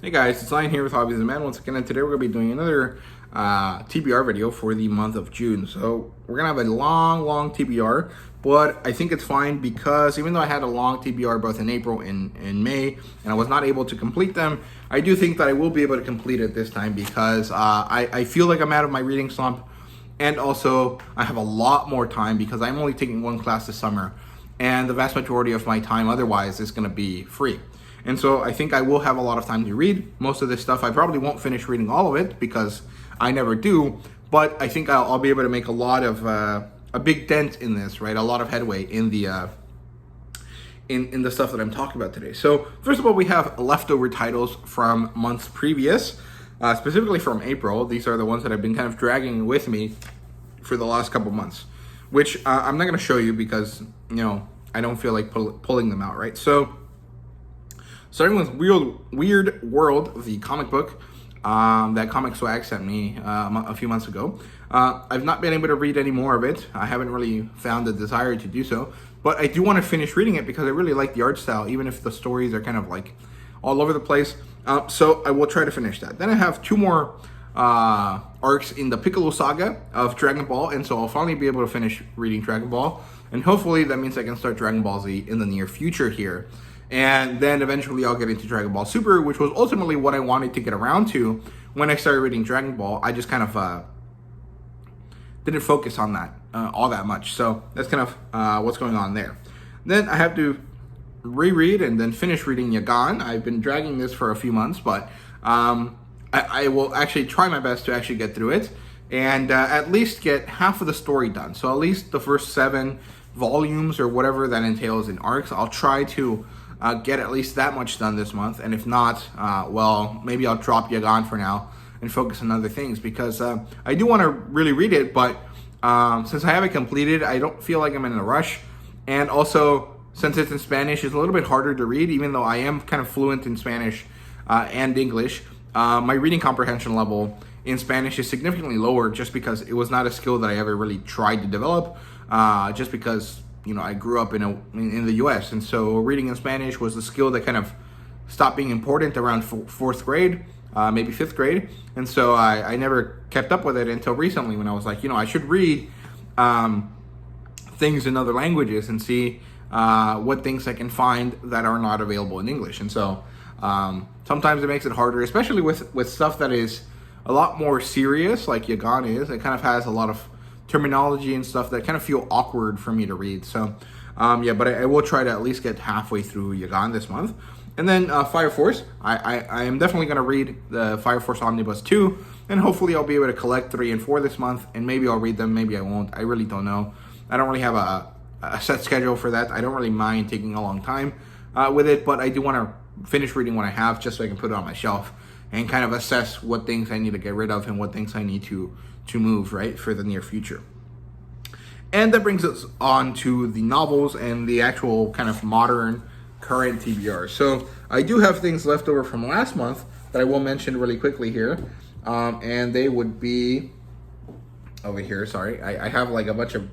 Hey guys, it's Lion here with HobbiesofaMan once again, and today we're going to be doing another TBR video for the month of June. So we're going to have a long TBR, but I think it's fine because even though I had a long TBR both in April and in May, and I was not able to complete them, I do think that I will be able to complete it this time because I feel like I'm out of my reading slump, and also I have a lot more time because I'm only taking one class this summer, and the vast majority of my time otherwise is going to be free. And so I think I will have a lot of time to read. Most of this stuff, I probably won't finish reading all of it because I never do, but I think I'll be able to make a lot of, a big dent in this, right? A lot of headway in the, in the stuff that I'm talking about today. So first of all, we have leftover titles from months previous, specifically from April. These are the ones that I've been kind of dragging with me for the last couple months, which I'm not going to show you because, you know, I don't feel like pulling them out, right? So starting with Weird World, the comic book that Comic Swag sent me a few months ago. I've not been able to read any more of it. I haven't really found the desire to do so, but I do want to finish reading it because I really like the art style, even if the stories are kind of like all over the place. So I will try to finish that. Then I have two more arcs in the Piccolo saga of Dragon Ball, and so I'll finally be able to finish reading Dragon Ball, and hopefully that means I can start Dragon Ball Z in the near future here. And then eventually I'll get into Dragon Ball Super, which was ultimately what I wanted to get around to when I started reading Dragon Ball. I just kind of didn't focus on that all that much. So that's kind of what's going on there. Then I have to reread and then finish reading Yagan. I've been dragging this for a few months, but I will actually try my best to actually get through it and at least get half of the story done. So at least the first 7 volumes or whatever that entails in arcs, I'll try to get at least that much done this month, and if not, well, maybe I'll drop Yagan for now and focus on other things because I do want to really read it, but since I haven't completed, I don't feel like I'm in a rush, and also since it's in Spanish, it's a little bit harder to read, even though I am kind of fluent in Spanish and English. My reading comprehension level in Spanish is significantly lower just because it was not a skill that I ever really tried to develop, just because, you know, I grew up in the U.S., and so reading in Spanish was a skill that kind of stopped being important around 4th grade, maybe 5th grade, and so I never kept up with it until recently when I was like, you know, I should read things in other languages and see what things I can find that are not available in English. And so sometimes it makes it harder, especially with stuff that is a lot more serious, like Yagan is. It kind of has a lot of terminology and stuff that kind of feel awkward for me to read. So yeah, but I will try to at least get halfway through Yagan this month. And then Fire Force, I am definitely going to read the Fire Force Omnibus 2, and hopefully I'll be able to collect 3 and 4 this month, and maybe I'll read them, maybe I won't. I really don't know. I don't really have a set schedule for that. I don't really mind taking a long time with it, but I do want to finish reading what I have just so I can put it on my shelf and kind of assess what things I need to get rid of and what things I need to move, right, for the near future. And that brings us on to the novels and the actual kind of modern current TBR. So I do have things left over from last month that I will mention really quickly here, and they would be over here. Sorry, I have like a bunch of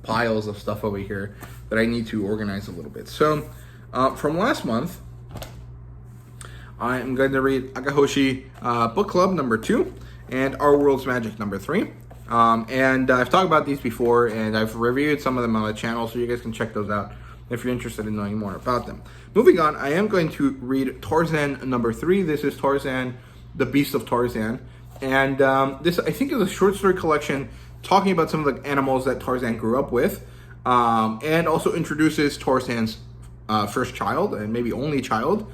piles of stuff over here that I need to organize a little bit. So from last month, I'm going to read Agahoshi Book Club number 2 and Our World's Magic number 3. And I've talked about these before, and I've reviewed some of them on the channel, so you guys can check those out if you're interested in knowing more about them. Moving on, I am going to read Tarzan number 3. This is Tarzan, the Beast of Tarzan. And this, I think, is a short story collection talking about some of the animals that Tarzan grew up with, and also introduces Tarzan's first child, and maybe only child,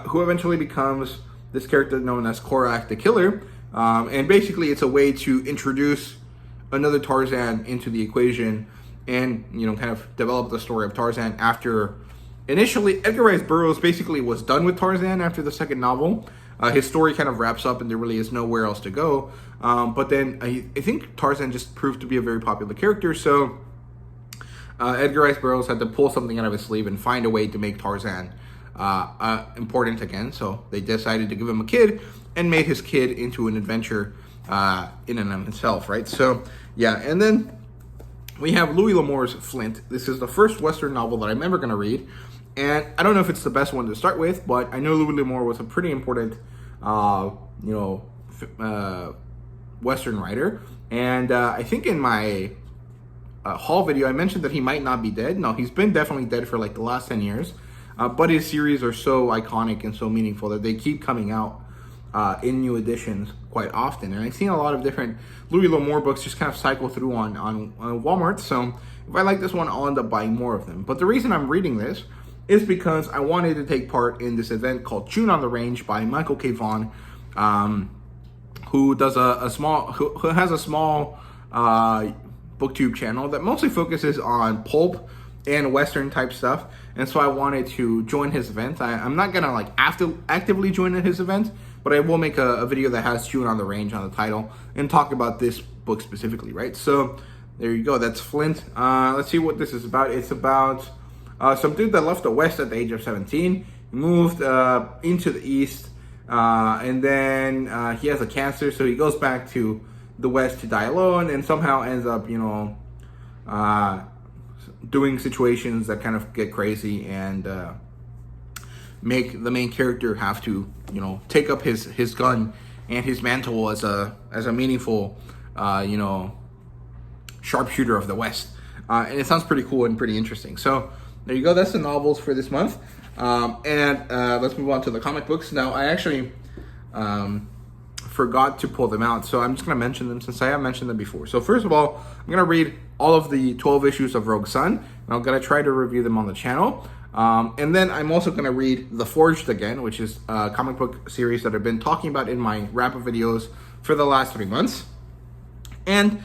who eventually becomes this character known as Korak the Killer. And basically it's a way to introduce another Tarzan into the equation and, you know, kind of develop the story of Tarzan after initially Edgar Rice Burroughs basically was done with Tarzan after the second novel. His story kind of wraps up and there really is nowhere else to go. But then I think Tarzan just proved to be a very popular character, so Edgar Rice Burroughs had to pull something out of his sleeve and find a way to make Tarzan important again. So they decided to give him a kid and made his kid into an adventure in and of itself, right? So yeah, and then we have Louis L'Amour's Flint. This is the first Western novel that I'm ever going to read, and I don't know if it's the best one to start with, but I know Louis L'Amour was a pretty important you know, Western writer. And I think in my haul video, I mentioned that he might not be dead. No, he's been definitely dead for like the last 10 years. But his series are so iconic and so meaningful that they keep coming out in new editions quite often. And I've seen a lot of different Louis L'Amour books just kind of cycle through on Walmart. So if I like this one, I'll end up buying more of them. But the reason I'm reading this is because I wanted to take part in this event called Tune on the Range by Michael K. Vaughan, who does who has a small booktube channel that mostly focuses on pulp and Western type stuff. And so I wanted to join his event. I'm not gonna like actively join his event, but I will make a video that has Tune on the Range on the title and talk about this book specifically, right? So there you go, that's Flint. Let's see what this is about. It's about some dude that left the West at the age of 17, moved into the East, and then he has a cancer, so he goes back to the West to die alone, and somehow ends up, you know, doing situations that kind of get crazy and make the main character have to, you know, take up his gun and his mantle as a meaningful, you know, sharpshooter of the West. And it sounds pretty cool and pretty interesting. So there you go. That's the novels for this month. And let's move on to the comic books. Now, I actually forgot to pull them out, so I'm just going to mention them since I have mentioned them before. So first of all, I'm going to read all of the 12 issues of Rogue Sun, and I'm going to try to review them on the channel. And then I'm also going to read The Forged again, which is a comic book series that I've been talking about in my wrap-up videos for the last 3 months. And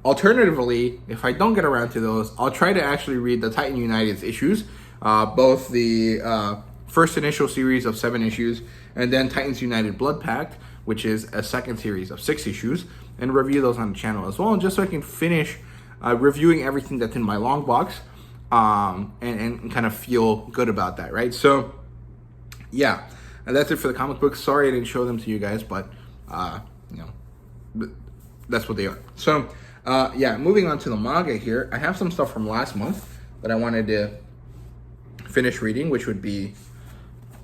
alternatively, if I don't get around to those, I'll try to actually read the Titan United's issues, both the first initial series of 7 issues, and then Titans United Blood Pact, which is a second series of 6 issues, and review those on the channel as well, just so I can finish reviewing everything that's in my long box, and kind of feel good about that, right? So, yeah, and that's it for the comic books. Sorry I didn't show them to you guys, but, you know, that's what they are. So, yeah, moving on to the manga here, I have some stuff from last month that I wanted to finish reading, which would be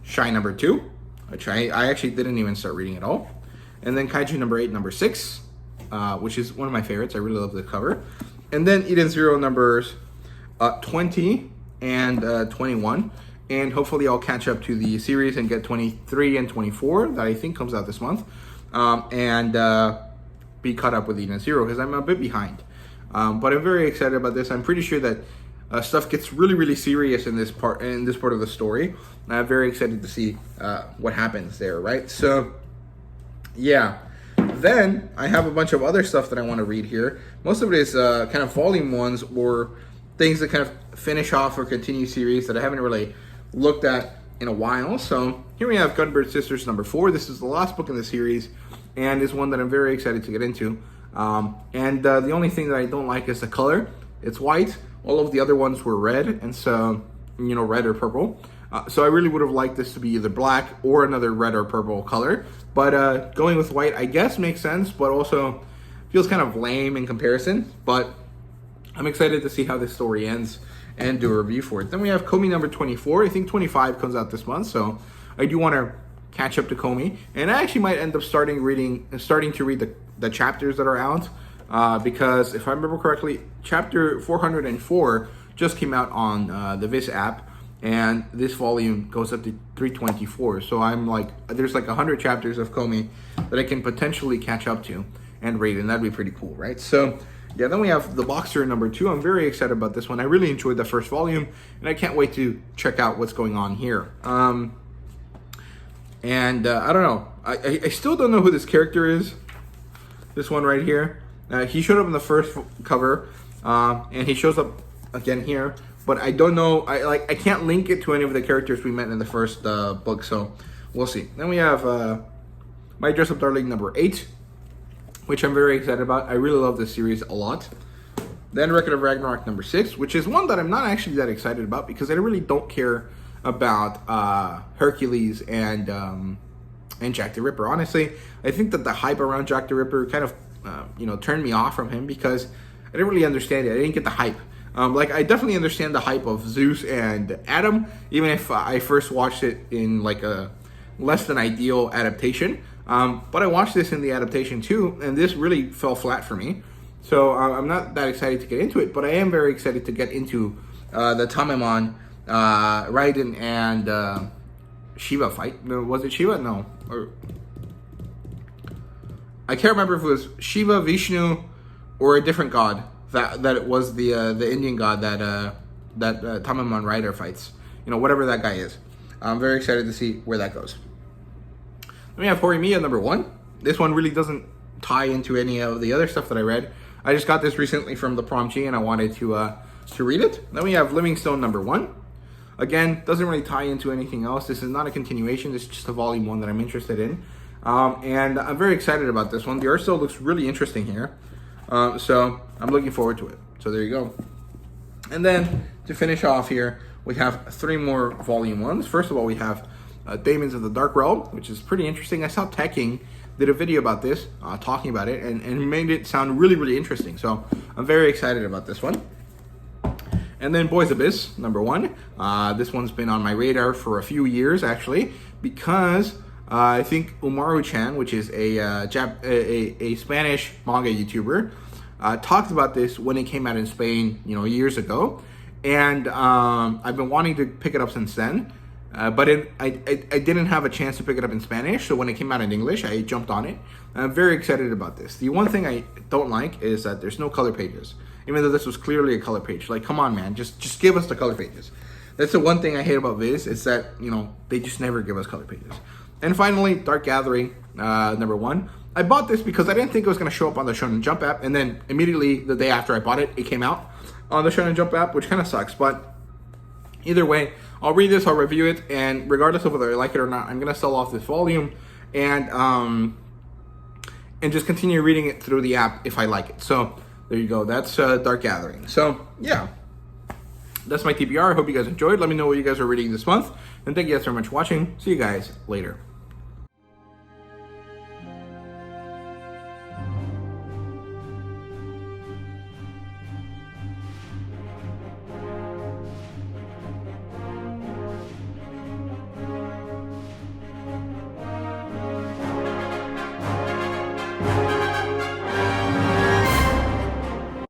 Shy number 2, which I actually didn't even start reading at all. And then Kaiju number 8, number 6, which is one of my favorites. I really love the cover. And then Eden Zero numbers 20 and 21. And hopefully I'll catch up to the series and get 23 and 24 that I think comes out this month. And be caught up with Eden Zero because I'm a bit behind. But I'm very excited about this. I'm pretty sure that stuff gets really, really serious in this part of the story. And I'm very excited to see what happens there, right? So, yeah. Then I have a bunch of other stuff that I want to read here. Most of it is kind of volume ones or things that kind of finish off or continue series that I haven't really looked at in a while. So here we have Gunbird Sisters number 4. This is the last book in the series and is one that I'm very excited to get into. And the only thing that I don't like is the color. It's white. All of the other ones were red, and so, you know, red or purple. So I really would have liked this to be either black or another red or purple color. But going with white, I guess, makes sense, but also feels kind of lame in comparison. But I'm excited to see how this story ends and do a review for it. Then we have Komi number 24. I think 25 comes out this month, so I do want to catch up to Komi. And I actually might end up starting to read the chapters that are out. Because if I remember correctly, chapter 404 just came out on the Viz app, and this volume goes up to 324. So I'm like, there's like 100 chapters of Komi that I can potentially catch up to and read, and that'd be pretty cool, right? So, yeah, then we have The Boxer number 2. I'm very excited about this one. I really enjoyed the first volume, and I can't wait to check out what's going on here. And I don't know. I still don't know who this character is. This one right here. He showed up in the first cover, and he shows up again here, but I don't know. I can't link it to any of the characters we met in the first book, so we'll see. Then we have My Dress Up Darling number 8, which I'm very excited about. I really love this series a lot. Then Record of Ragnarok number 6, which is one that I'm not actually that excited about because I really don't care about Hercules and Jack the Ripper. Honestly, I think that the hype around Jack the Ripper kind of turned me off from him because I didn't really understand it. I didn't get the hype. I definitely understand the hype of Zeus and Adam, even if I first watched it in like a less than ideal adaptation. But I watched this in the adaptation too, and this really fell flat for me. So I'm not that excited to get into it, but I am very excited to get into the Tamemon, Raiden, and Shiva fight. No, was it Shiva? No. I can't remember if it was Shiva, Vishnu, or a different god. That it was the Indian god that Tamemon Rider fights. You know, whatever that guy is. I'm very excited to see where that goes. Then we have Horimiya number 1. This one really doesn't tie into any of the other stuff that I read. I just got this recently from the Prom G and I wanted to read it. Then we have Livingstone number 1. Again, doesn't really tie into anything else. This is not a continuation. This is just a volume 1 that I'm interested in. And I'm very excited about this one. The art still looks really interesting here. So I'm looking forward to it. So there you go. And then to finish off here, we have 3 more volume 1s. First of all, we have Daemons of the Dark Realm, which is pretty interesting. I saw Tekking did a video about this, talking about it, and made it sound really, really interesting. So I'm very excited about this one. And then Boys Abyss, number 1. This one's been on my radar for a few years, actually, because I think Umaru-chan, which is a Spanish manga YouTuber, talked about this when it came out in Spain, you know, years ago. And I've been wanting to pick it up since then. But I didn't have a chance to pick it up in Spanish, so when it came out in English, I jumped on it. I'm very excited about this. The one thing I don't like is that there's no color pages, even though this was clearly a color page. Like, come on, man, just give us the color pages. That's the one thing I hate about Viz, is that, you know, they just never give us color pages. And finally, Dark Gathering, number 1. I bought this because I didn't think it was going to show up on the Shonen Jump app, and then immediately the day after I bought it, it came out on the Shonen Jump app, which kind of sucks, but either way, I'll read this, I'll review it, and regardless of whether I like it or not, I'm going to sell off this volume and just continue reading it through the app if I like it. So there you go. That's Dark Gathering. So yeah, that's my TBR. I hope you guys enjoyed. Let me know what you guys are reading this month. And thank you guys very much for watching. See you guys later.